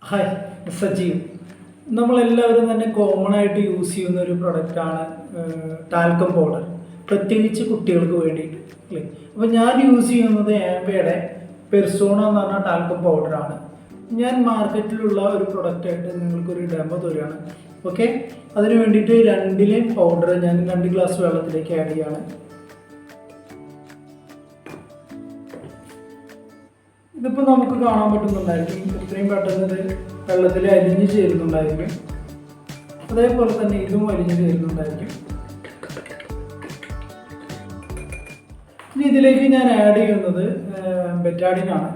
Hi, Sajeev. നമ്മളെല്ലാവരും തന്നെ common ആയിട്ട് യൂസ് ചെയ്യുന്ന ഒരു പ്രൊഡക്റ്റാണ് ടാൽക്കം പൗഡർ, പ്രത്യേകിച്ച് കുട്ടികൾക്ക് വേണ്ടിയിട്ട് അല്ലേ. അപ്പോൾ ഞാൻ യൂസ് ചെയ്യുന്നത് ആംബയുടെ പെർസോണ എന്ന് പറഞ്ഞ ടാൽക്കം പൗഡറാണ്. ഞാൻ മാർക്കറ്റിലുള്ള ഒരു പ്രൊഡക്റ്റായിട്ട് നിങ്ങൾക്കൊരു ഡെമോ തരികയാണ്. ഓക്കെ, അതിന് വേണ്ടിയിട്ട് 2 പൗഡർ ഞാൻ 2 ഗ്ലാസ് വെള്ളത്തിലേക്ക് ആഡ് ചെയ്യാണ്. ഇതിപ്പോൾ നമുക്ക് കാണാൻ പറ്റുന്നുണ്ടായിരിക്കും, ഇത്രയും പെട്ടെന്ന് ഇത് വെള്ളത്തിൽ അലിഞ്ഞ് ചേരുന്നുണ്ടായിരിക്കും. അതേപോലെ തന്നെ ഇതും അലിഞ്ഞ് ചേരുന്നുണ്ടായിരിക്കും. ഇനി ഇതിലേക്ക് ഞാൻ ആഡ് ചെയ്യുന്നത് ബെറ്റാഡിനാണ്.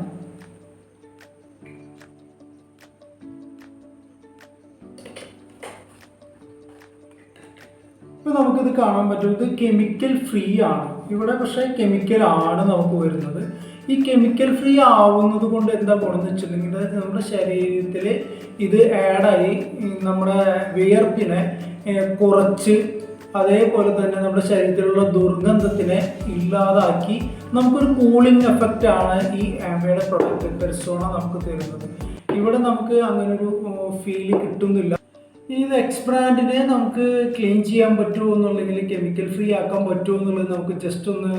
ഇപ്പോൾ നമുക്കിത് കാണാൻ പറ്റും, ഇത് കെമിക്കൽ ഫ്രീ ആണ് ഇവിടെ, പക്ഷേ കെമിക്കൽ ആണ് നമുക്ക് വരുന്നത്. ഈ കെമിക്കൽ ഫ്രീ ആവുന്നത് കൊണ്ട് എന്താ ഗുണമെന്ന് വെച്ചിട്ടുണ്ടെങ്കിൽ നമ്മുടെ ശരീരത്തിൽ ഇത് ആഡായി നമ്മുടെ വിയർപ്പിനെ കുറച്ച്, അതേപോലെ തന്നെ നമ്മുടെ ശരീരത്തിലുള്ള ദുർഗന്ധത്തിനെ ഇല്ലാതാക്കി നമുക്കൊരു കൂളിംഗ് എഫക്റ്റ് ആണ് ഈ ആംബയുടെ പ്രൊഡക്റ്റ് പെർസോണ നമുക്ക് തരുന്നത്. ഇവിടെ നമുക്ക് അങ്ങനൊരു ഫീല് കിട്ടുന്നില്ല. ഇത് എക്സ്ബ്രാൻഡിനെ നമുക്ക് ക്ലീൻ ചെയ്യാൻ പറ്റുമോ എന്നുള്ളതെങ്കിൽ കെമിക്കൽ ഫ്രീ ആക്കാൻ പറ്റുമോ എന്നുള്ളത് നമുക്ക് ജസ്റ്റ് ഒന്ന്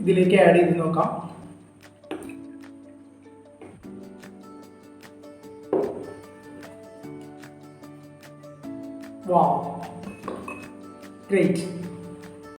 ഇതിലേക്ക് ആഡ് ചെയ്ത് നോക്കാം. വാവ്, ഗ്രേറ്റ്.